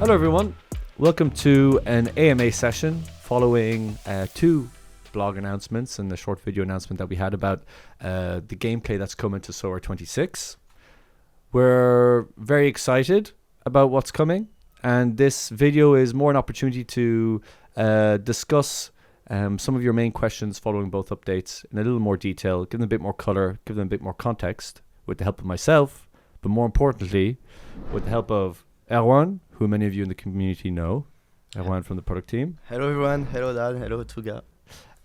Hello everyone, welcome to an AMA session following two blog announcements and the short video announcement that we had about the gameplay that's coming to Sorare 26. We're very excited about what's coming, and this video is more an opportunity to discuss some of your main questions following both updates in a little more detail, give them a bit more color, give them a bit more context with the help of myself, but more importantly with the help of Erwan, who many of you in the community know. Erwan from the product team. Hello everyone, hello Dan, hello Tulga.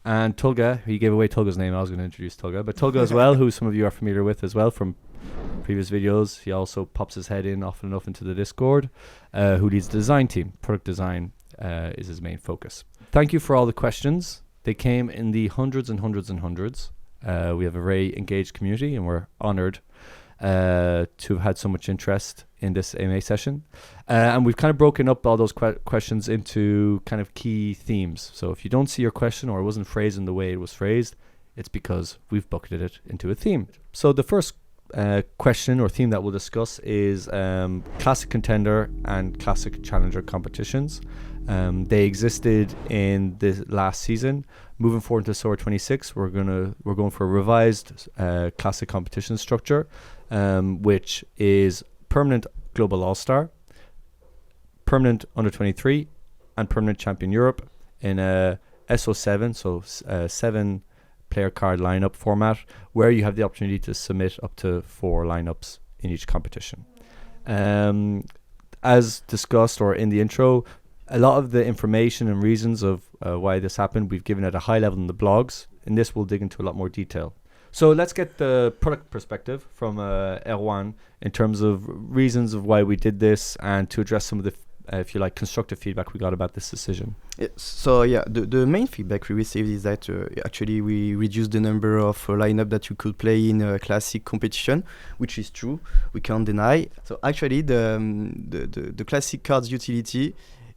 And Tulga, he gave away Tulga's name. I was going to introduce Tulga, but Tulga as well, who some of you are familiar with as well from previous videos. He also pops his head in often enough into the Discord, who leads the design team. Product design is his main focus. Thank you for all the questions. They came in the hundreds and hundreds and hundreds. We have a very engaged community, and we're honored to have had so much interest in this AMA session. And we've kind of broken up all those questions into kind of key themes. So if you don't see your question or it wasn't phrased in the way it was phrased, it's because we've bucketed it into a theme. So the first question or theme that we'll discuss is classic contender and classic challenger competitions. They existed in the last season. Moving forward to Sorare 26, we're going for a revised classic competition structure, which is permanent global all-star, permanent under 23, and permanent champion Europe in a SO7, so 7 player card lineup format, where you have the opportunity to submit up to 4 lineups in each competition. As discussed or in the intro, a lot of the information and reasons of why this happened we've given at a high level in the blogs. In this we'll dig into a lot more detail. So let's get the product perspective from Erwan in terms of reasons of why we did this and to address some of the, if you like, constructive feedback we got about this decision. The main feedback we received is that actually we reduced the number of lineup that you could play in a classic competition, which is true, we can't deny. So actually the classic cards utility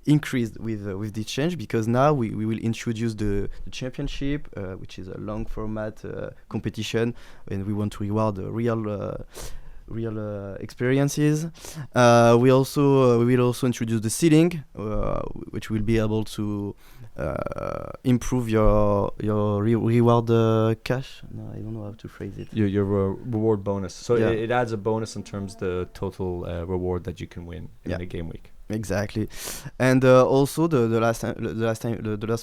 increased with this change, because now we will introduce the championship, which is a long format competition, and we want to reward the real experiences. We will also introduce the seeding, which will be able to improve your reward cash. No, I don't know how to phrase it. Your reward bonus. So Yeah. it adds a bonus in terms of the total reward that you can win in a game week. Exactly, and also the last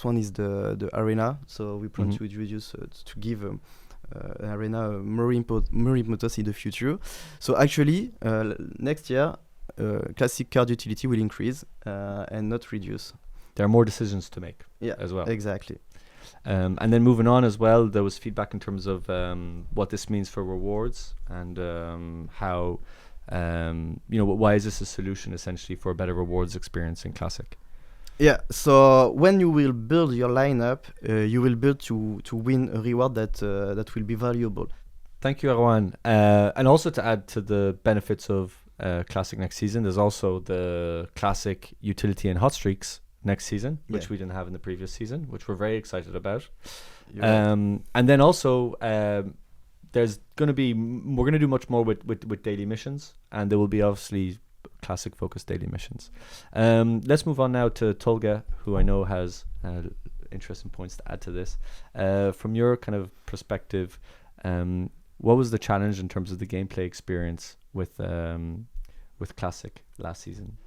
one is the arena. So we plan to introduce to give an arena more importance in the future. So actually, next year, classic card utility will increase and not reduce. There are more decisions to make. Yeah, as well. Exactly. And then moving on as well, there was feedback in terms of what this means for rewards and how. Why is this a solution essentially for a better rewards experience in Classic? Yeah, so when you will build your lineup, you will build to win a reward that will be valuable. Thank you, Erwan. And also to add to the benefits of Classic next season, there's also the Classic utility and hot streaks next season, which we didn't have in the previous season, which we're very excited about. And then also we're going to do much more with daily missions, and there will be obviously classic focused daily missions. Let's move on now to Tolga, who I know has interesting points to add to this. From your kind of perspective, what was the challenge in terms of the gameplay experience with classic last season?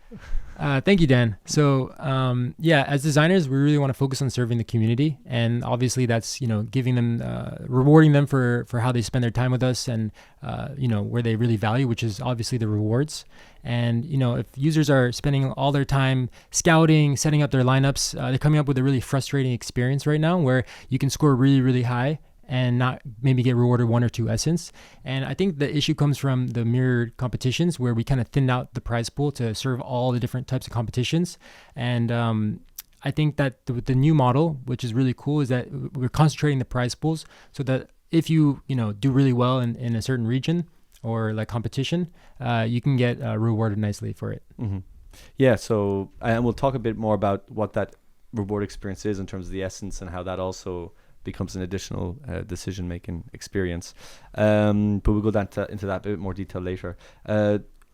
Thank you, Dan. So as designers, we really want to focus on serving the community, and obviously that's giving them, rewarding them for how they spend their time with us, and where they really value, which is obviously the rewards. And if users are spending all their time scouting, setting up their lineups, they're coming up with a really frustrating experience right now, where you can score really, really high and not maybe get rewarded 1 or 2 essence. And I think the issue comes from the mirrored competitions, where we kind of thinned out the prize pool to serve all the different types of competitions. And I think that the new model, which is really cool, is that we're concentrating the prize pools so that if you do really well in a certain region or like competition, you can get rewarded nicely for it. Mm-hmm. Yeah, so and we'll talk a bit more about what that reward experience is in terms of the essence and how that also becomes an additional decision-making experience. But we'll go into that a bit more detail later.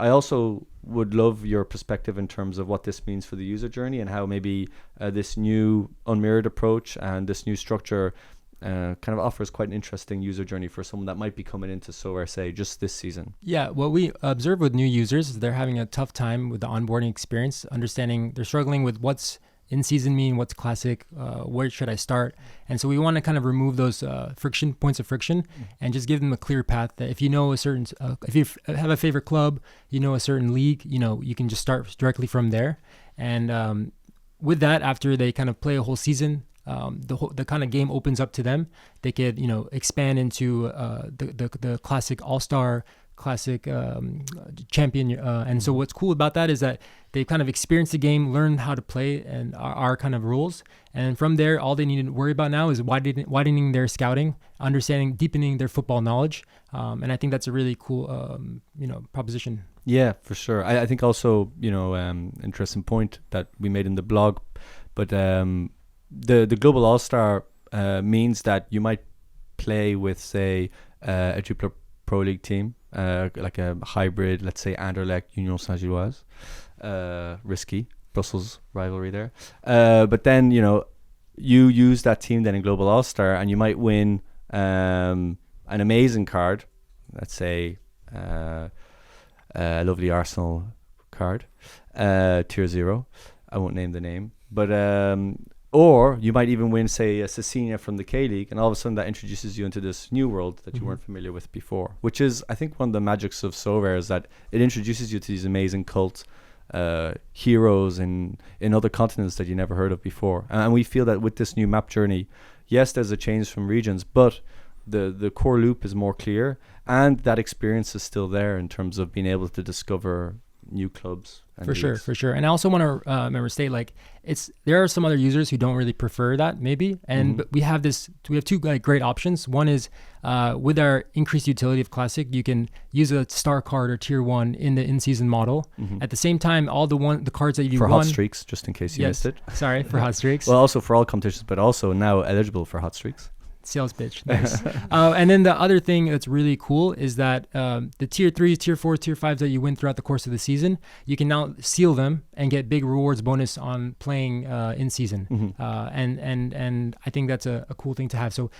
I also would love your perspective in terms of what this means for the user journey and how maybe this new unmirrored approach and this new structure kind of offers quite an interesting user journey for someone that might be coming into Sorare, say, just this season. Yeah, what we observe with new users is they're having a tough time with the onboarding experience, understanding they're struggling with what's in season mean, what's classic, where should I start? And so we want to kind of remove those points of friction and just give them a clear path that if you know a certain, if you have a favorite club, you know a certain league, you can just start directly from there. And with that, after they kind of play a whole season, the kind of game opens up to them. They could expand into the classic all-star, classic champion, and so what's cool about that is that they've kind of experienced the game, learned how to play and our kind of rules, and from there all they need to worry about now is widening their scouting, deepening their football knowledge, and I think that's a really cool proposition. Yeah, for sure. I think also interesting point that we made in the blog, but the Global All-Star means that you might play with, say, a Jupiler Pro League team, like a hybrid, let's say Anderlecht, Union Saint-Gilloise, risky, Brussels rivalry there. But then, you use that team then in Global All-Star and you might win an amazing card, let's say a lovely Arsenal card, tier 0. I won't name the name, but or you might even win, say, a Cecilia from the K-League, and all of a sudden that introduces you into this new world that you weren't familiar with before, which is, I think, one of the magics of Sorare is that it introduces you to these amazing cult heroes in other continents that you never heard of before. And we feel that with this new map journey, yes, there's a change from regions, but the core loop is more clear, and that experience is still there in terms of being able to discover new clubs. For sure. And I also want to remember state, like, there are some other users who don't really prefer that maybe, and but we have two great options. One is with our increased utility of classic, you can use a star card or tier 1 in the in-season model. At the same time, all the cards that you for won hot streaks, just in case you missed it. Sorry, for hot streaks. Well, also for all competitions, but also now eligible for hot streaks. Sales pitch. Nice. And then the other thing that's really cool is that the tier 3s, tier 4s, tier 5s that you win throughout the course of the season, you can now seal them and get big rewards bonus on playing in season. And I think that's a cool thing to have. So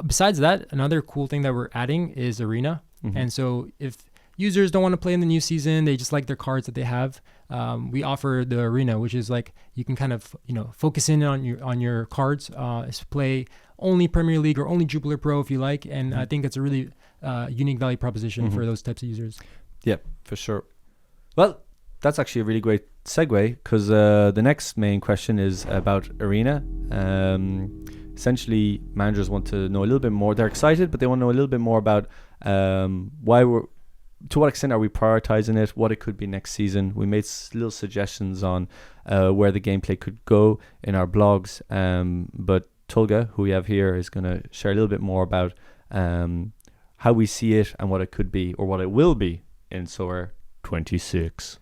besides that, another cool thing that we're adding is Arena. And so if users don't want to play in the new season, they just like their cards that they have, we offer the Arena, which is like you can kind of focus in on your cards, play only Premier League or only Jupiler Pro if you like, and I think that's a really unique value proposition for those types of users. Yeah, for sure. Well, that's actually a really great segue, because the next main question is about Arena. Essentially, managers want to know a little bit more. They're excited, but they want to know a little bit more about to what extent are we prioritizing it, what it could be next season. We made little suggestions on where the gameplay could go in our blogs, but Tolga, who we have here, is going to share a little bit more about how we see it and what it could be, or what it will be, in Sorare 26.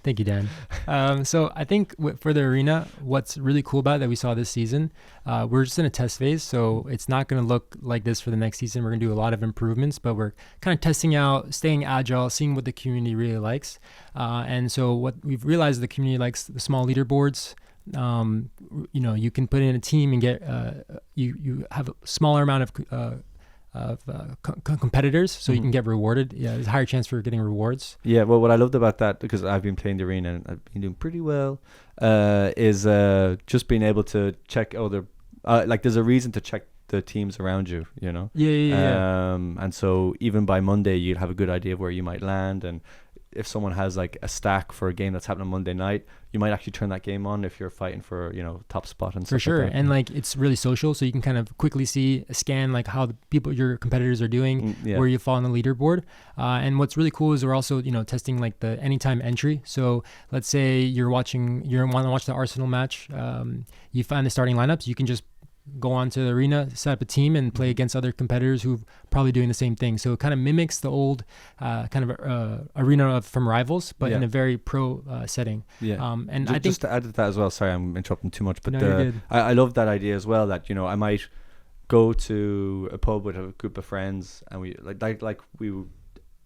Thank you, Dan. So I think for the Arena, what's really cool about it that we saw this season, we're just in a test phase, so it's not going to look like this for the next season. We're going to do a lot of improvements, but we're kind of testing out, staying agile, seeing what the community really likes. And so what we've realized is the community likes the small leaderboards. You can put in a team and get you have a smaller amount of competitors, so you can get rewarded. Yeah, there's a higher chance for getting rewards. Yeah, well, what I loved about that, because I've been playing the Arena and I've been doing pretty well, is just being able to check other, there's a reason to check the teams around you, Yeah. And so even by Monday, you'd have a good idea of where you might land, and if someone has like a stack for a game that's happening Monday night, you might actually turn that game on if you're fighting for top spot and stuff. For sure, like that. and it's really social, so you can kind of quickly scan like how your competitors are doing, where you fall on the leaderboard. And what's really cool is we're also testing like the anytime entry. So let's say you want to watch the Arsenal match, you find the starting lineups, you can just go on to the Arena, set up a team, and play against other competitors who probably doing the same thing. So it kind of mimics the old kind of Arena from Rivals, but in a very pro setting. Yeah. And I think just to add to that as well, sorry, I'm interrupting too much, but you're good. I love that idea as well, that I might go to a pub with a group of friends, and we like we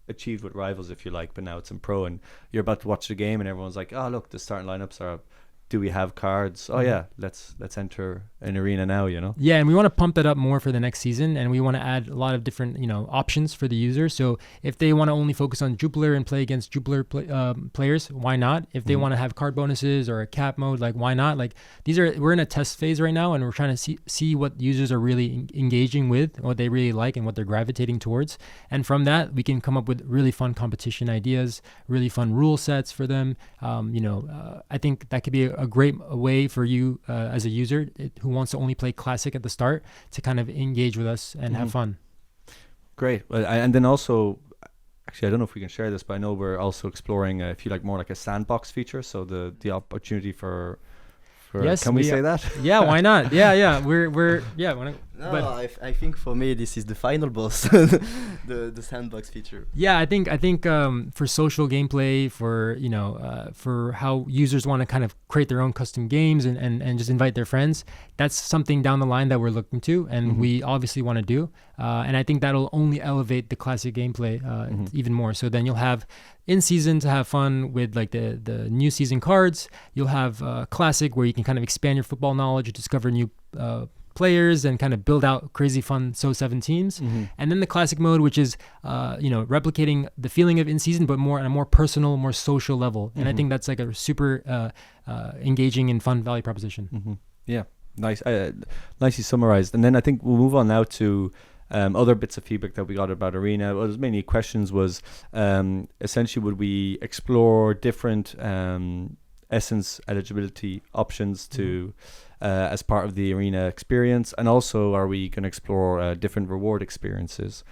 achieved with rivals, if you like, but now it's in pro, and you're about to watch the game, and everyone's like, "Oh, look, the starting lineups are. Do we have cards? Oh yeah, let's enter an arena now, you know." Yeah, and we want to pump that up more for the next season, and we want to add a lot of different, options for the user. So if they want to only focus on Jupiler and play against Jupiler players, why not? If they want to have card bonuses or a cap mode, like why not? Like we're in a test phase right now, and we're trying to see what users are really engaging with, what they really like, and what they're gravitating towards. And from that, we can come up with really fun competition ideas, really fun rule sets for them. I think that could be a great way for you as a user who wants to only play classic at the start to kind of engage with us and have fun. Great. Well, and then also, actually, I don't know if we can share this, but I know we're also exploring, if you like, more like a sandbox feature. So the opportunity for yes, can we say that? Yeah, why not? Yeah. We're I think for me this is the final boss, the sandbox feature. Yeah, I think for social gameplay, for how users want to kind of create their own custom games and just invite their friends, that's something down the line that we're looking to, and we obviously want to do. And I think that'll only elevate the classic gameplay even more. So then you'll have in season to have fun with like the new season cards. You'll have classic where you can kind of expand your football knowledge, discover new players, and kind of build out crazy fun SO7 teams. And then the classic mode, which is replicating the feeling of in season, but more on a more personal, more social level. And I think that's like a super engaging and fun value proposition. Yeah, nice, nicely summarized. And then I think we'll move on now to other bits of feedback that we got about Arena. Well, there's many questions. Was essentially, would we explore different Essence eligibility options to as part of the Arena experience, and also are we going to explore different reward experiences?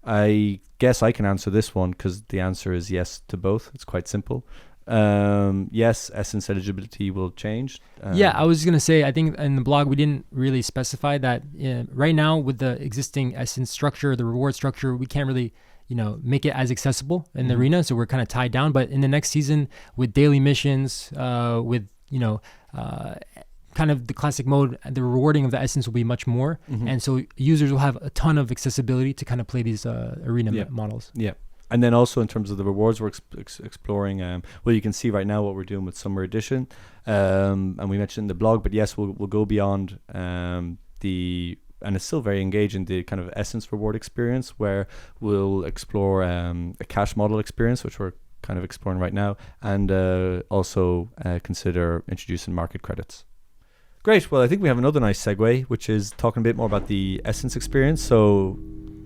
I guess I can answer this one because the answer is yes to both. It's quite simple. Yes, Essence eligibility will change. Yeah, I was gonna say, I think in the blog we didn't really specify that right now with the existing Essence structure, the reward structure, we can't really make it as accessible in the Arena, so we're kind of tied down. But in the next season, with daily missions, with kind of the classic mode, the rewarding of the Essence will be much more, and so users will have a ton of accessibility to kind of play these Arena models. Yeah. And then also in terms of the rewards, we're exploring. Well, you can see right now what we're doing with Summer Edition, and we mentioned in the blog. But yes, we'll go beyond and it's still very engaging, the kind of Essence reward experience, where we'll explore a cash model experience, which we're kind of exploring right now, and also consider introducing market credits. Great. Well, I think we have another nice segue, which is talking a bit more about the Essence experience. So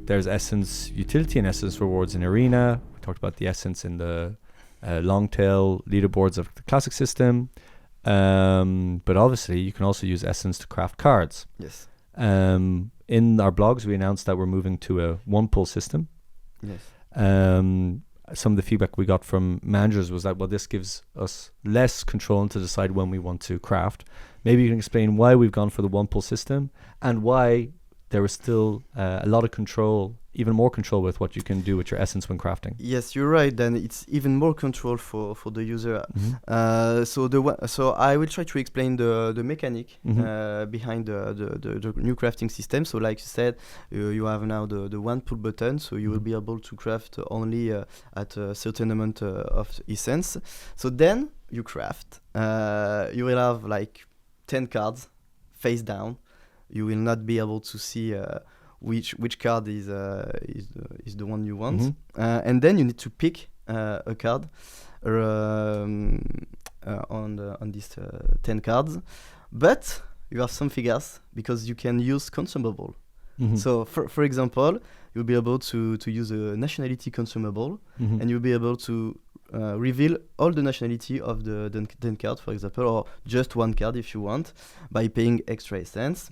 there's Essence utility and Essence rewards in Arena. We talked about the Essence in the long tail leaderboards of the classic system. But obviously, you can also use Essence to craft cards. Yes. In our blogs, we announced that we're moving to a one pull system. Yes. Some of the feedback we got from managers was that, well, this gives us less control to decide when we want to craft. Maybe you can explain why we've gone for the one pull system and why there is still a lot of control, even more control with what you can do with your Essence when crafting. Yes, you're right. Then it's even more control for the user. So I will try to explain the mechanic behind the new crafting system. So like you said, you have now the one pull button, so you will be able to craft only at a certain amount of Essence. So then you craft. You will have like 10 cards face down. You will not be able to see which card is the one you want, and then you need to pick a card on these 10 cards. But you have something else because you can use consumable. So for example, you'll be able to use a nationality consumable, and you'll be able to reveal all the nationality of the 10 card, for example, or just one card if you want, by paying extra Essence.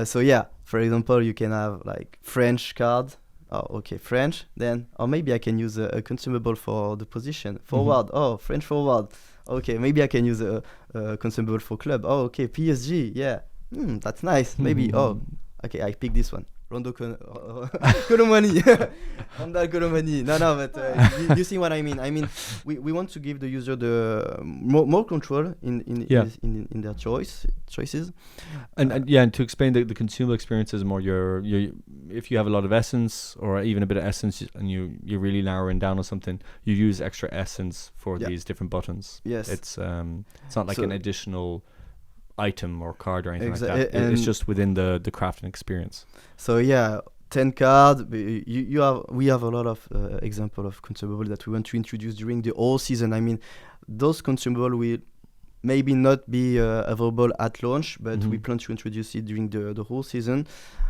So yeah, for example, you can have like French card. Oh, okay, French. Then, or maybe I can use a consumable for the position. Forward. Oh, French forward. Okay, maybe I can use a consumable for club. Oh, okay, PSG. Yeah, that's nice. Maybe. Oh, okay, I pick this one. Rondo Colomani. Randall Colomani. No, but you see what I mean. I mean, we want to give the user the more control in their choices. And to explain the consumable experience is more your if you have a lot of essence or even a bit of essence and you're really narrowing down on something, you use extra essence for these different buttons. Yes. It's not like an additional item or card or anything like that. It's just within the crafting experience. So 10 cards. We have a lot of example of consumable that we want to introduce during the whole season. I mean, those consumable will maybe not be available at launch, but we plan to introduce it during the whole season.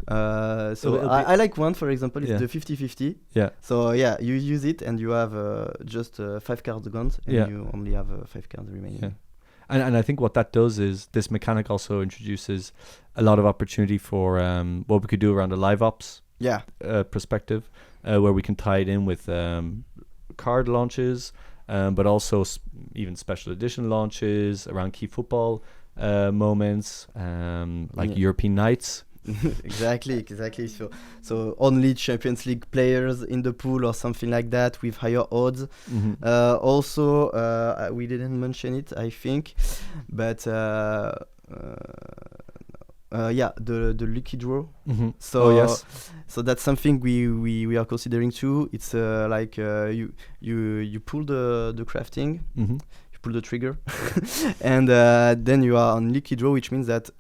So I like one, for example, it's the 50-50. Yeah. So you use it and you have just 5 cards gone, and you only have 5 cards remaining. Yeah. And I think what that does is this mechanic also introduces a lot of opportunity for what we could do around the live ops perspective, where we can tie it in with card launches, but also even special edition launches around key football moments, like European nights. Exactly. So only Champions League players in the pool or something like that with higher odds. Also, we didn't mention it, I think, but the lucky draw. So so that's something we are considering too. It's like you pull the crafting. You pull the trigger, and then you are on lucky draw, which means that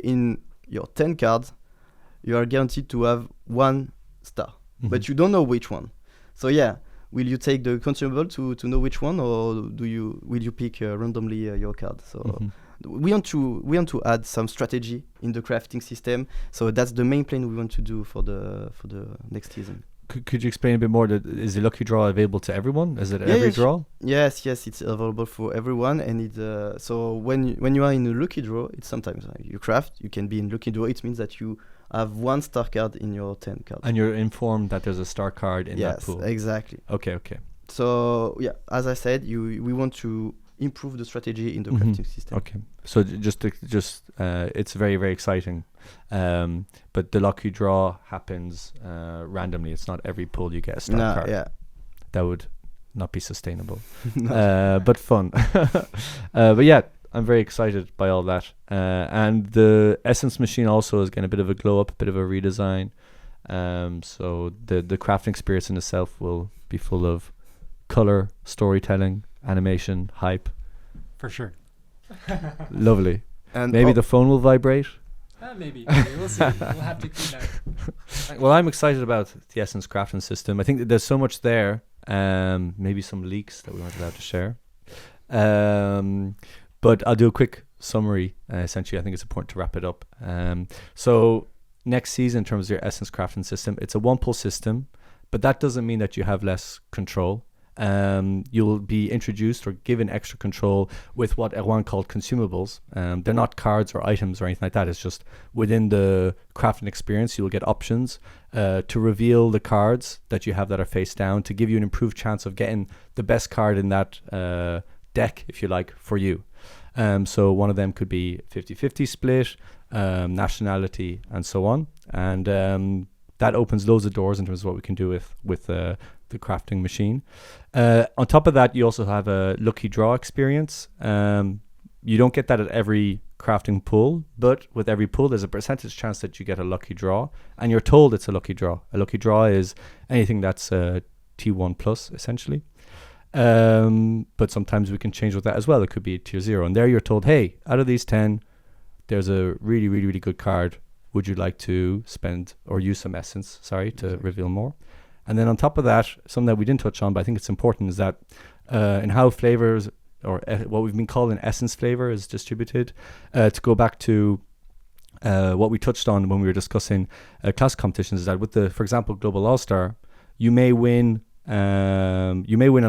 in your 10 cards, you are guaranteed to have 1 star, but you don't know which one. So will you take the consumable to know which one, or will you pick randomly your card? So we want to add some strategy in the crafting system. So that's the main plan we want to do for the next season. Could you explain a bit more? Is the lucky draw available to everyone? Is it every draw? Yes, it's available for everyone, and it so when you are in a lucky draw, it's sometimes you craft. You can be in lucky draw. It means that you have 1 star card in your 10 cards, and you're informed that there's a star card in that pool. Yes, exactly. Okay. So as I said, we want to improve the strategy in the crafting system. Okay. So just it's very, very exciting. But the lucky draw happens randomly. It's not every pull you get a star card. Yeah. That would not be sustainable. But fun. But I'm very excited by all that. And the Essence machine also is getting a bit of a glow up, a bit of a redesign. So the crafting experience in itself will be full of color, storytelling, animation, hype. For sure. Lovely. And maybe the phone will vibrate. Maybe. We'll see. We'll have to clean that. Well, I'm excited about the Essence crafting system. I think that there's so much there. Maybe some leaks that we weren't allowed to share. But I'll do a quick summary. Essentially, I think it's important to wrap it up. So next season, in terms of your Essence crafting system, it's a 1-pull system, but that doesn't mean that you have less control. You'll be introduced or given extra control with what Erwan called consumables. They're not cards or items or anything like that. It's just within the crafting experience, you'll get options to reveal the cards that you have that are face down to give you an improved chance of getting the best card in that deck, if you like, for you. So one of them could be 50-50 split, nationality, and so on. And that opens loads of doors in terms of what we can do with the crafting machine. On top of that, you also have a lucky draw experience. You don't get that at every crafting pull, but with every pull, there's a percentage chance that you get a lucky draw, and you're told it's a lucky draw. A lucky draw is anything that's T1 plus, essentially. But sometimes we can change with that as well. It could be tier 0, and there you're told, hey, out of these 10, there's a really, really, really good card. Would you like to spend or use some essence, to reveal more? And then on top of that, something that we didn't touch on, but I think it's important, is that in how flavors or what we've been calling essence flavor is distributed, to go back to what we touched on when we were discussing class competitions, is that with for example, Global All-Star, you may win a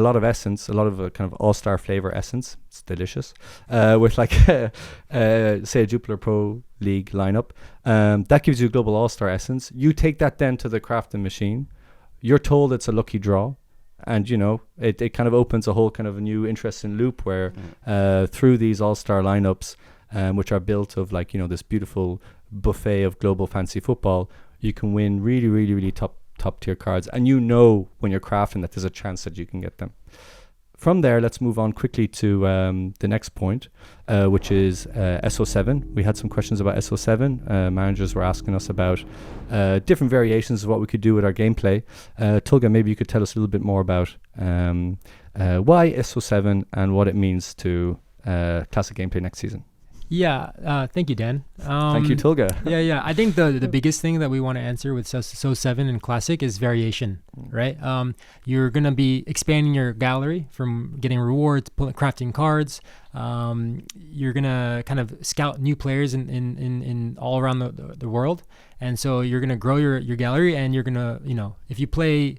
lot of essence, a lot of kind of all-star flavor essence. It's delicious. With like say a Jupiler Pro League lineup, that gives you Global All-Star essence. You take that then to the crafting machine. You're told it's a lucky draw, and it kind of opens a whole kind of a new interesting loop where through these all-star lineups, which are built of this beautiful buffet of global fantasy football, you can win really, really, really top tier cards, and you know when you're crafting that there's a chance that you can get them. From there, let's move on quickly to the next point, which is SO7. We had some questions about SO7. Managers were asking us about different variations of what we could do with our gameplay. Tulga, maybe you could tell us a little bit more about why SO7 and what it means to classic gameplay next season. Yeah, thank you, Dan. Thank you, Tulga. Yeah. I think the biggest thing that we want to answer with SO7 and Classic is variation, right? You're going to be expanding your gallery from getting rewards, crafting cards. You're going to kind of scout new players in all around the world. And so you're going to grow your gallery, and you're going to, if you play...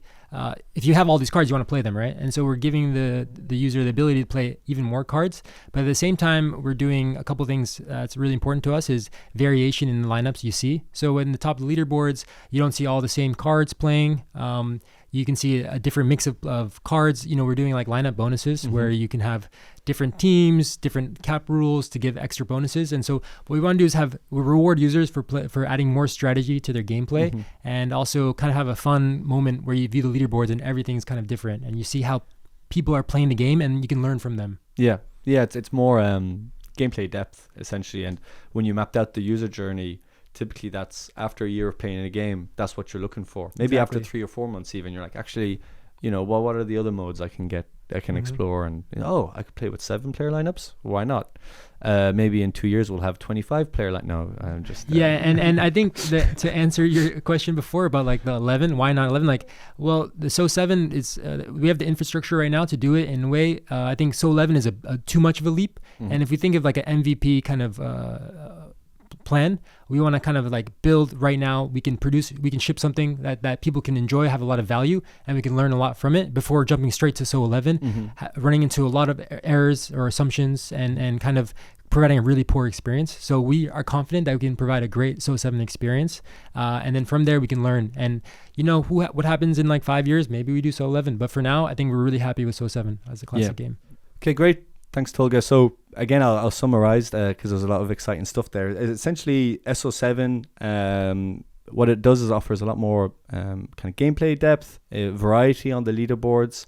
if you have all these cards, you want to play them, right? And so we're giving the user the ability to play even more cards. But at the same time, we're doing a couple things that's really important to us is variation in the lineups you see. So in the top of the leaderboards, you don't see all the same cards playing. You can see a different mix of cards. We're doing like lineup bonuses where you can have different teams, different cap rules to give extra bonuses. And so what we want to do is we reward users for adding more strategy to their gameplay, and also kind of have a fun moment where you view the leaderboards and everything's kind of different, and you see how people are playing the game, and you can learn from them. Yeah, it's more gameplay depth essentially. And when you mapped out the user journey, typically that's after a year of playing a game, that's what you're looking for. Maybe after 3 or 4 months even, you're like, actually, what are the other modes I can explore? And I could play with 7-player lineups. Why not? Maybe in 2 years we'll have 25-player and I think that to answer your question before about like the 11, why not 11? The SO7 is we have the infrastructure right now to do it in a way. I think SO11 is a too much of a leap. And if we think of like an MVP kind of plan, we want to kind of like build right now. We can ship something that people can enjoy, have a lot of value, and we can learn a lot from it before jumping straight to SO11, running into a lot of errors or assumptions and kind of providing a really poor experience. So we are confident that we can provide a great SO7 experience, and then from there we can learn. And what happens in like 5 years, maybe we do SO11, but for now I think we're really happy with SO7 as a classic game. Okay, great. Thanks, Tulga. So again, I'll summarize because there's a lot of exciting stuff there. Essentially, SO7, what it does is offers a lot more kind of gameplay depth, variety on the leaderboards.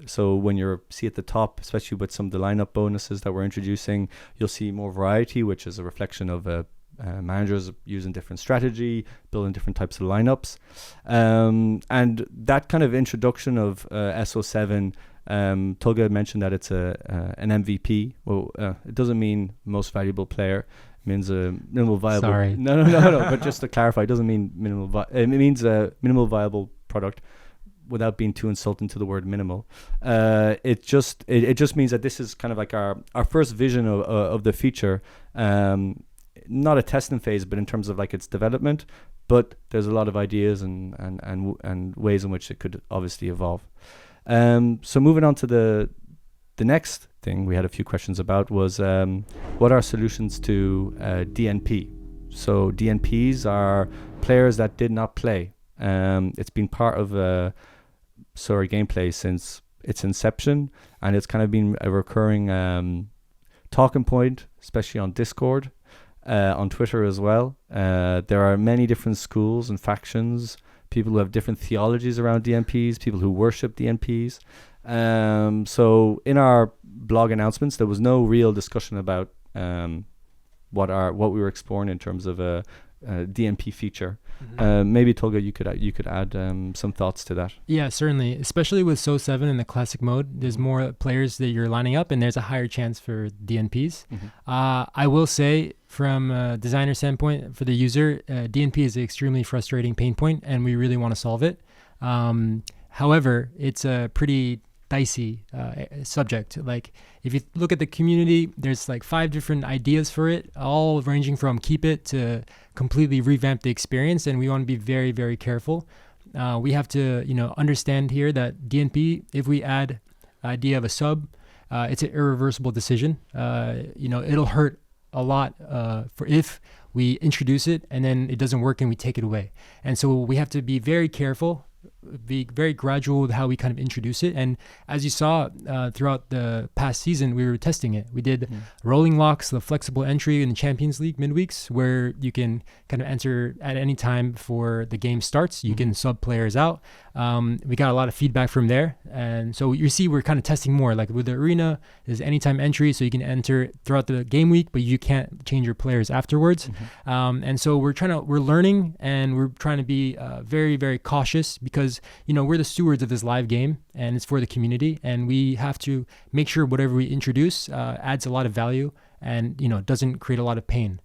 So when you see at the top, especially with some of the lineup bonuses that we're introducing, you'll see more variety, which is a reflection of managers using different strategy, building different types of lineups. And that kind of introduction of SO7, Tulga mentioned that it's an MVP. Well, it doesn't mean most valuable player. It means a minimal viable. Sorry. No. But just to clarify, it doesn't mean minimal. It means a minimal viable product, without being too insulting to the word minimal. It just means that this is kind of like our first vision of the feature. Not a testing phase, but in terms of like its development. But there's a lot of ideas and ways in which it could obviously evolve. So moving on to the next thing we had a few questions about was what are solutions to DNP? So DNPs are players that did not play. It's been part of Sorare gameplay since its inception, and it's kind of been a recurring talking point, especially on Discord, on Twitter as well. There are many different schools and factions, people who have different theologies around DNPs, people who worship DNPs. So in our blog announcements, there was no real discussion about what we were exploring in terms of a DNP feature. Maybe Tulga, you could add some thoughts to that. Yeah, certainly. Especially with SO7 in the classic mode, there's more players that you're lining up, and there's a higher chance for DNPs. I will say, from a designer standpoint, for the user, DNP is an extremely frustrating pain point, and we really want to solve it. However, it's a pretty dicey subject. Like, if you look at the community, there's like 5 different ideas for it, all ranging from keep it to completely revamp the experience, and we want to be very, very careful. We have to, understand here that DNP, if we add idea of a sub, it's an irreversible decision. It'll hurt a lot for if we introduce it and then it doesn't work and we take it away. And so we have to be very careful be very gradual with how we kind of introduce it. And as you saw throughout the past season, we were testing it. We did rolling locks, the flexible entry in the Champions League midweeks, where you can kind of enter at any time before the game starts. You can sub players out. We got a lot of feedback from there. And so you see we're kind of testing more. Like with the arena, there's anytime entry, so you can enter throughout the game week, but you can't change your players afterwards. And so we're learning, and we're trying to be very, very cautious, because, you know, we're the stewards of this live game, and it's for the community, and we have to make sure whatever we introduce adds a lot of value and, you know, doesn't create a lot of pain.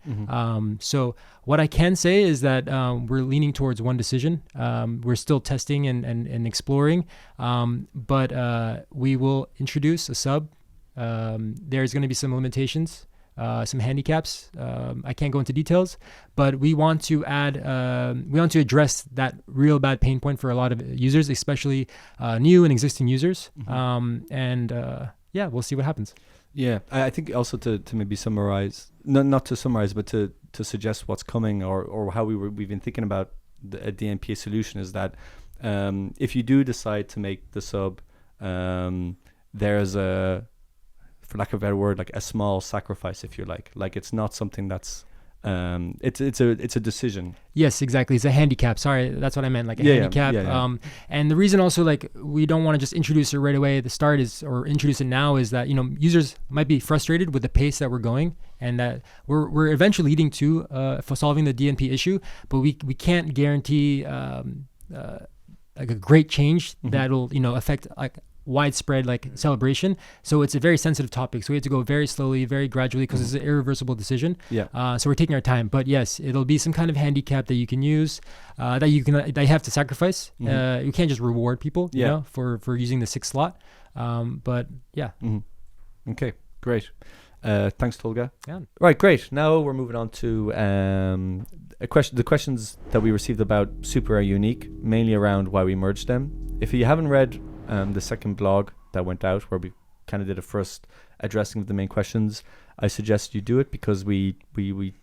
So what I can say is that we're leaning towards one decision. We're still testing and exploring, but we will introduce a sub. There's going to be some limitations, some handicaps. I can't go into details, but we want to address that real bad pain point for a lot of users, especially new and existing users. Yeah, we'll see what happens. Yeah, I think also to maybe summarize, not to summarize, but to suggest what's coming, or how we've been thinking about a DNP solution, is that if you do decide to make the sub, there's for lack of a better word, like a small sacrifice, if you like it's not something that's it's a decision. Yes, exactly. It's a handicap. Sorry, that's what I meant, like a handicap. And the reason also, like, we don't want to just introduce it right away at the start or introduce it now, is that, you know, users might be frustrated with the pace that we're going, and that we're eventually leading to for solving the DNP issue, but we can't guarantee like a great change that'll, you know, affect like widespread like celebration. So it's a very sensitive topic, so we have to go very slowly, very gradually, because it's an irreversible decision. So we're taking our time, but yes, it'll be some kind of handicap that you can use, that you have to sacrifice. You can't just reward people, you know, for using the 6th slot. But yeah. Okay, great. Thanks, Tolga. Yeah. Right, great. Now we're moving on to the questions that we received about Super Rare Unique, mainly around why we merged them. If you haven't read the second blog that went out, where we kind of did a first addressing of the main questions, I suggest you do it, because we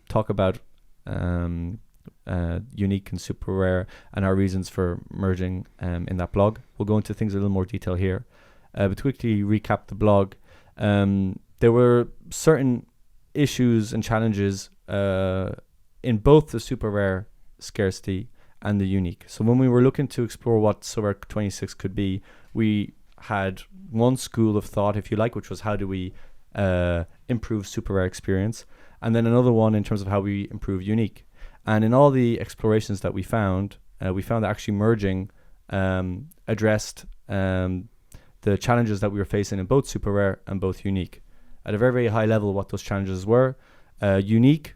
talk about Unique and Super Rare and our reasons for merging in that blog. We'll go into things in a little more detail here, but to quickly recap the blog, there were certain issues and challenges in both the Super Rare scarcity and the Unique. So when we were looking to explore what Sorare 26 could be, we had one school of thought, if you like, which was how do we improve Super Rare experience, and then another one in terms of how we improve Unique. And in all the explorations that we found that actually merging addressed the challenges that we were facing in both Super Rare and both Unique. At a very, very high level, what those challenges were. Unique,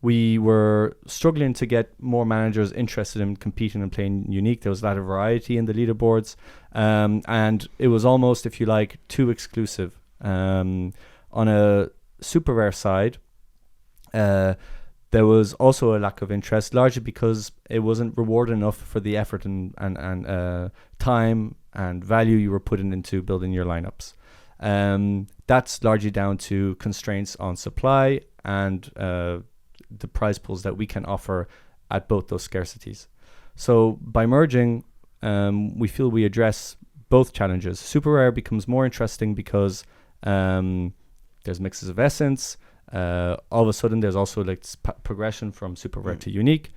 we were struggling to get more managers interested in competing and playing Unique. There was a lot of variety in the leaderboards, and it was almost, if you like, too exclusive. On a Super Rare side, there was also a lack of interest, largely because it wasn't rewarded enough for the effort and time and value you were putting into building your lineups. That's largely down to constraints on supply and the prize pools that we can offer at both those scarcities. So by merging, we feel we address both challenges. Super Rare becomes more interesting because there's mixes of essence. All of a sudden, there's also like progression from Super Rare to Unique.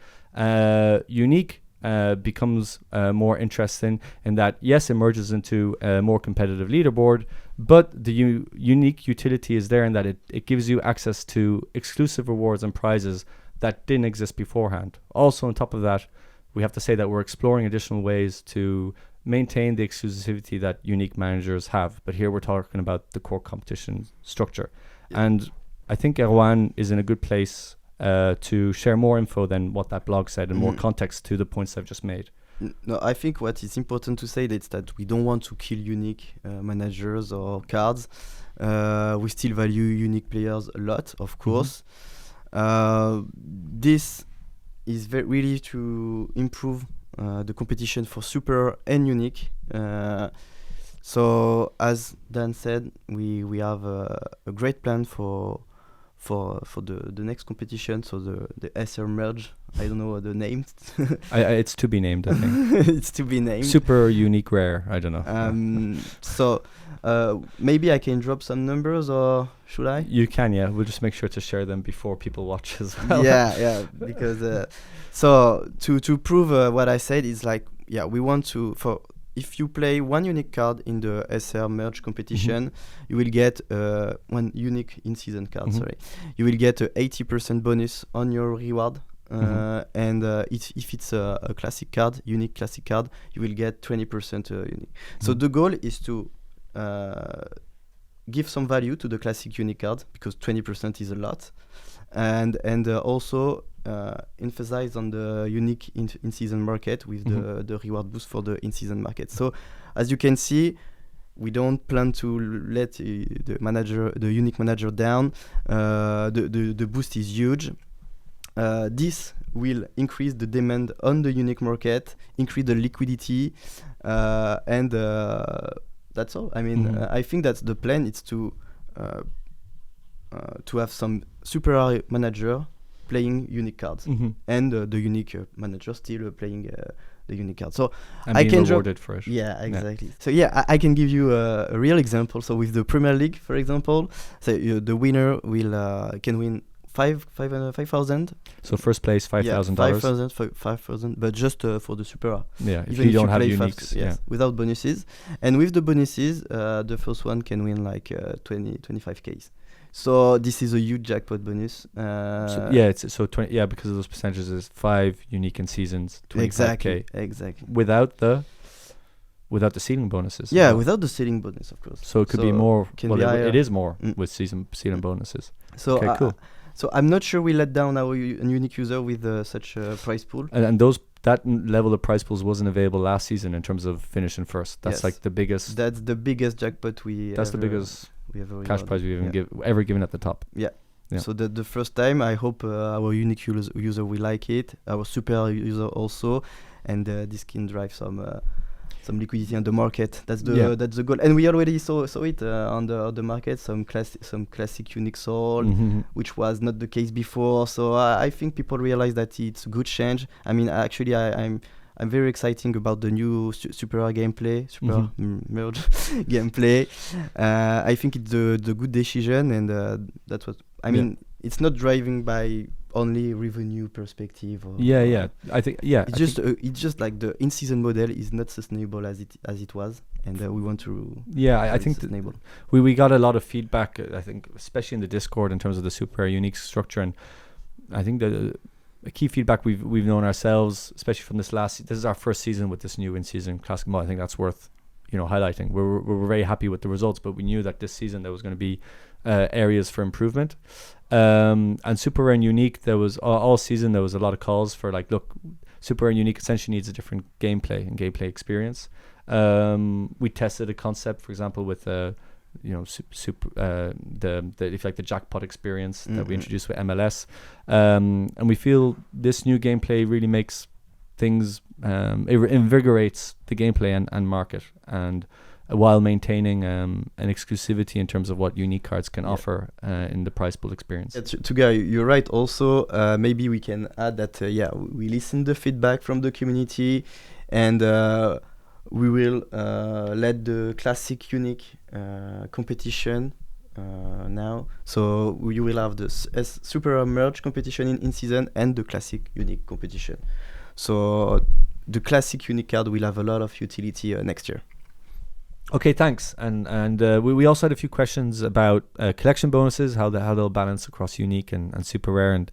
Unique becomes more interesting in that, yes, it merges into a more competitive leaderboard, but the Unique utility is there in that it gives you access to exclusive rewards and prizes that didn't exist beforehand. Also, on top of that, we have to say that we're exploring additional ways to maintain the exclusivity that Unique managers have, but here we're talking about the core competition structure. And I think Erwan is in a good place to share more info than what that blog said and more context to the points I've just made. No, I think what is important to say is that we don't want to kill Unique managers or cards. We still value Unique players a lot, of course. This is really to improve the competition for Super and Unique. So as Dan said, we have a great plan for for the next competition, so the SR merge. I don't know the name. It's to be named, I think. It's to be named. Super unique rare. I don't know. So maybe I can drop some numbers, or should I? You can, yeah. We'll just make sure to share them before people watch as well. Yeah, because so to prove what I said is like, yeah, we want to, for if you play one unique card in the SR merge competition, you will get one unique in-season card. Sorry, you will get a 80% bonus on your reward. And if it's a classic card, unique classic card, you will get 20% unique. So the goal is to give some value to the classic unique card, because 20% is a lot, and also emphasize on the unique in-season market with the reward boost for the in-season market. So as you can see, we don't plan to let the unique manager down. The boost is huge. This will increase the demand on the unique market, increase the liquidity, and that's all. I mean, I think that's the plan. It's to have some super manager playing unique cards, and the unique manager still playing the unique card. So and I being can rewarded for it. Yeah, exactly. Yeah. So yeah, I can give you a real example. So with the Premier League, for example, so the winner will can win 5,000. So first place $5,000. 5,000, but just for the Super A. Yeah, if Even you don't have play uniques, yes, without bonuses. And with the bonuses, the first one can win like 25Ks. So this is a huge jackpot bonus. It's 20. Yeah, because of those percentages, is 5 unique in seasons, 25K. Exactly. Without the ceiling bonuses. Yeah, without the ceiling bonus, of course. So it could be more. It is more with ceiling bonuses. So okay, cool. So I'm not sure we let down our unique user with such a prize pool. And that level of prize pools wasn't available last season in terms of finishing first. That's like the biggest. That's the biggest jackpot we. That's the biggest cash prize we've ever given at the top. Yeah. So the first time, I hope our unique user will like it. Our super user also, and this can drive some liquidity on the market. That's the goal, and we already saw it on the market. Some classic unique sold, which was not the case before. So I think people realize that it's a good change. I mean, actually, I'm very excited about the new Super gameplay, merge gameplay. I think it's the good decision, and that's what I mean. It's not driving by only revenue perspective. I think it's just like the in-season model is not sustainable as it was, and we want to. I think sustainable. We got a lot of feedback. I think, especially in the Discord, in terms of the super unique structure, and I think the key feedback we've known ourselves, especially from this is our first season with this new in-season classic mod. I think that's worth highlighting. We're very happy with the results, but we knew that this season there was going to be areas for improvement. And super rare and unique, there was all season there was a lot of calls for like, look, super rare and unique essentially needs a different gameplay and gameplay experience. We tested a concept, for example, with super if like the jackpot experience that we introduced with MLS, and we feel this new gameplay really makes things it invigorates the gameplay and market, and while maintaining an exclusivity in terms of what unique cards can offer in the prize pool experience. Tuga, you're right. Also, maybe we can add that we listen the feedback from the community, and we will let the classic unique competition now. So you will have the super merge competition in season and the classic unique competition. So the classic unique card will have a lot of utility next year. Okay, thanks. And we also had a few questions about collection bonuses, how they'll balance across unique and super rare, and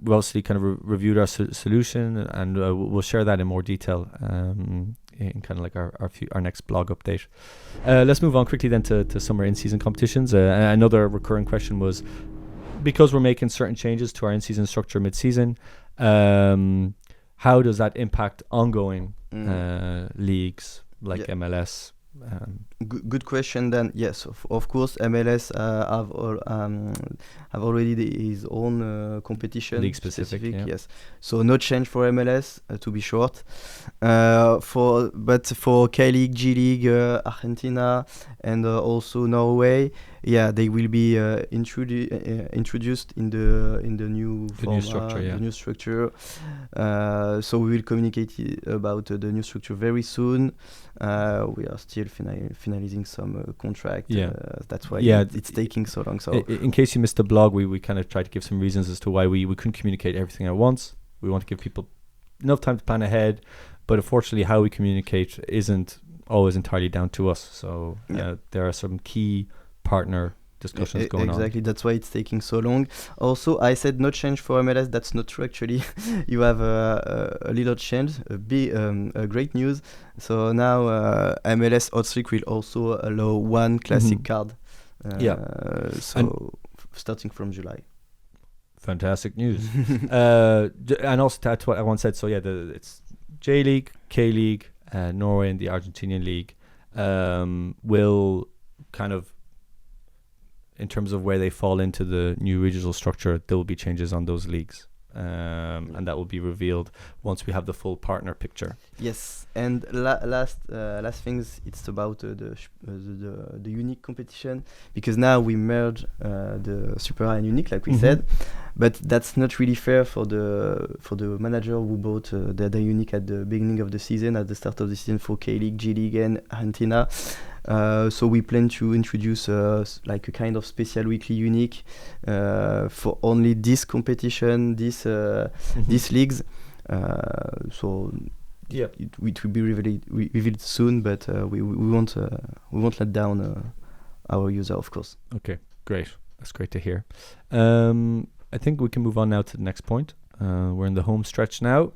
we also kind of reviewed our solution, and we'll share that in more detail in kind of like our next blog update. Let's move on quickly then to summer in-season competitions. Another recurring question was, because we're making certain changes to our in-season structure mid-season, how does that impact ongoing leagues like MLS? Good question. Then yes, of course, MLS have already his own competition, league specific. Yes, so no change for MLS to be short. But for K League, G League, Argentina, and also Norway, Yeah, they will be introduced in the new format, structure, yeah. the new structure. So we will communicate about the new structure very soon. We are still finalizing some contract. Yeah. That's why Yeah, it's taking so long. So in case you missed the blog, we kind of tried to give some reasons as to why we couldn't communicate everything at once. We want to give people enough time to plan ahead, but unfortunately how we communicate isn't always entirely down to us. So there are some key partner discussions going on. Exactly, that's why it's taking so long. Also, I said no change for MLS. That's not true, actually. You have a little change, a great news. So now MLS Hotstreak will also allow one classic card. So starting from July. Fantastic news. And also that's what I once said. So yeah, it's J League, K League, Norway, and the Argentinian League will kind of, in terms of where they fall into the new regional structure, there will be changes on those leagues. And that will be revealed once we have the full partner picture. Yes, and last things, it's about the unique competition, because now we merge the Super A and unique, like we said, but that's not really fair for the manager who bought the unique at the beginning of the season, at the start of the season, for K League, G League, and Argentina. So we plan to introduce like a kind of special weekly unique for only this competition, these leagues. So it will be revealed soon, but we won't let down our user, of course. Okay, great. That's great to hear. I think we can move on now to the next point. We're in the home stretch now.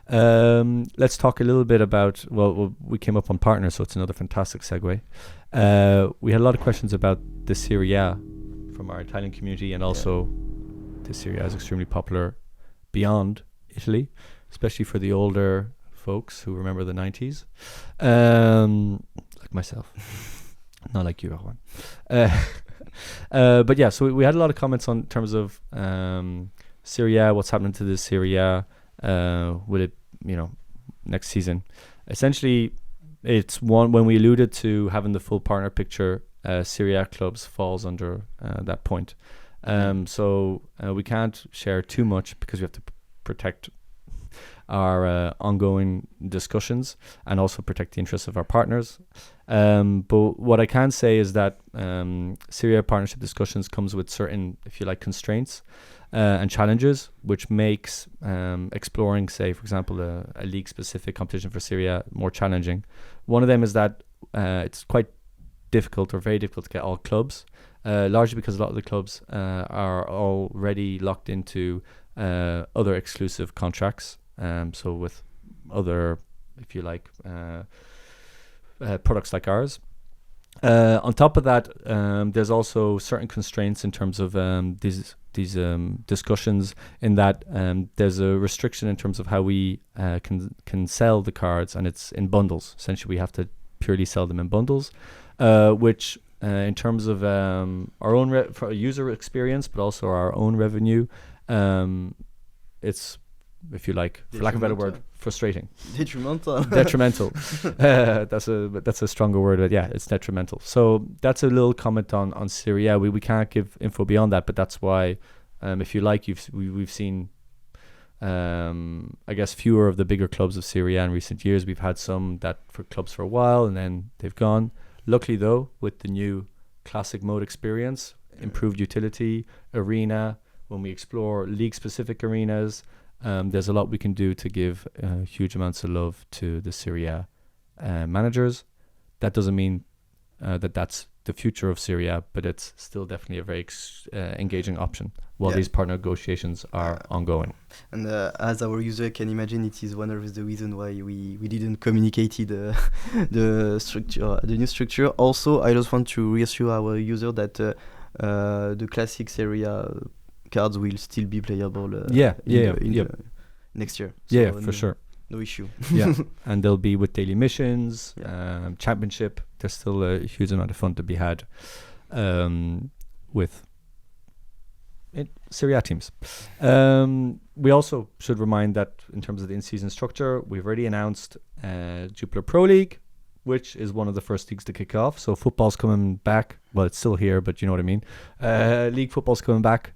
Let's talk a little bit about, well, we came up on partners, so it's another fantastic segue. We had a lot of questions about the Serie A from our Italian community, and also the Serie A is extremely popular beyond Italy, especially for the older folks who remember the 90s, like myself. Not like you, Rowan. But yeah, so we had a lot of comments on terms of Serie A, what's happening to the Serie A, will it, next season. Essentially, it's one, when we alluded to having the full partner picture, Serie A clubs falls under that point. So we can't share too much because we have to protect our ongoing discussions and also protect the interests of our partners. But what I can say is that Serie A partnership discussions comes with certain, if you like, constraints and challenges, which makes exploring, say, for example, a league-specific competition for Serie A more challenging. One of them is that it's quite difficult or very difficult to get all clubs, largely because a lot of the clubs are already locked into other exclusive contracts. So with other, if you like, products like ours. On top of that, there's also certain constraints in terms of these discussions, in that there's a restriction in terms of how we can sell the cards, and it's in bundles. Essentially, we have to purely sell them in bundles, which in terms of our own for user experience, but also our own revenue, it's, if you like, for lack of a better word, frustrating. Detrimental. That's a stronger word, but yeah, it's detrimental. So that's a little comment on Serie A. We can't give info beyond that, but that's why, if you like, we've seen, I guess, fewer of the bigger clubs of Serie A in recent years. We've had some that for clubs for a while, and then they've gone. Luckily, though, with the new classic mode experience, improved utility, arena, when we explore league-specific arenas, there's a lot we can do to give huge amounts of love to the Serie A managers. That doesn't mean that that's the future of Serie A, but it's still definitely a very engaging option while these partner negotiations are ongoing. And as our user can imagine, it is one of the reasons why we didn't communicate the structure, the new structure. Also, I just want to reassure our user that the classic Serie A cards will still be playable next year. So for sure. No issue. And they'll be with daily missions, championship. There's still a huge amount of fun to be had with Serie A teams. We also should remind that in terms of the in-season structure, we've already announced Jupiler Pro League, which is one of the first leagues to kick off. So football's coming back. Well, it's still here, but you know what I mean. League football's coming back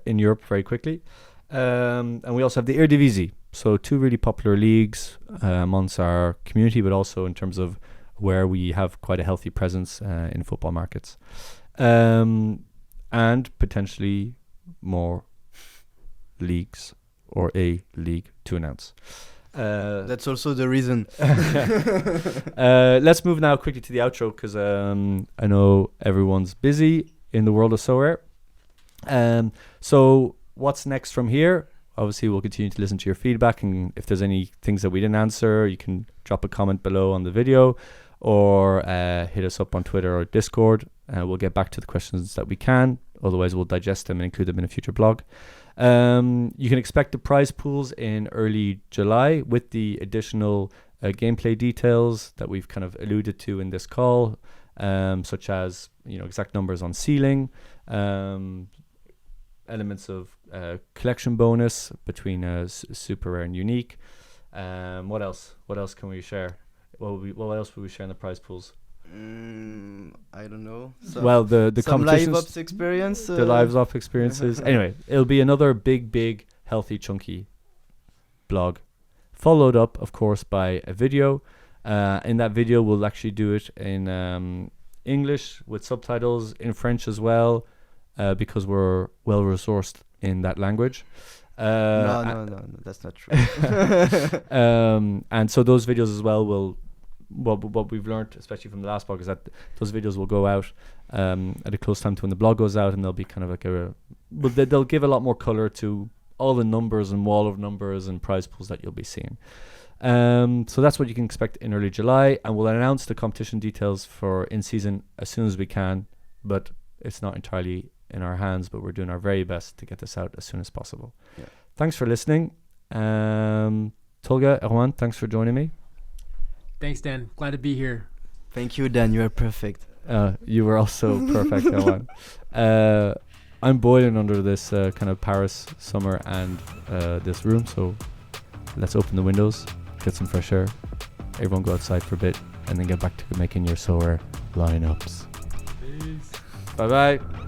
in Europe very quickly. And we also have the Eredivisie. So 2 really popular leagues amongst our community, but also in terms of where we have quite a healthy presence in football markets. And potentially more leagues or a league to announce. That's also the reason. Let's move now quickly to the outro because I know everyone's busy in the world of Sorare. So what's next from here? Obviously, we'll continue to listen to your feedback, and if there's any things that we didn't answer, you can drop a comment below on the video or hit us up on Twitter or Discord. We'll get back to the questions that we can. Otherwise, we'll digest them and include them in a future blog. You can expect the prize pools in early July with the additional gameplay details that we've kind of alluded to in this call, such as exact numbers on ceiling, elements of collection bonus between super rare and unique. What else can we share? What else will we share in the prize pools? I don't know. The some competitions, live ops experience. the live ops experiences. Anyway, it'll be another big, healthy, chunky blog, followed up, of course, by a video. In that video, we'll actually do it in English with subtitles, in French as well, because we're well resourced in that language. No, that's not true. And so those videos as well will. What we've learned, especially from the last blog, is that those videos will go out at a close time to when the blog goes out, and they'll be kind of like they'll give a lot more color to all the numbers and wall of numbers and prize pools that you'll be seeing. So that's what you can expect in early July, and we'll announce the competition details for in season as soon as we can, but it's not entirely in our hands, but we're doing our very best to get this out as soon as possible. Yeah. Thanks for listening. Tolga, Erwan, thanks for joining me. Thanks, Dan. Glad to be here. Thank you, Dan. You are perfect. You were also perfect, Erwan. I'm boiling under this kind of Paris summer and this room, so let's open the windows, get some fresh air, everyone go outside for a bit, and then get back to making your Sorare lineups. Peace. Bye-bye.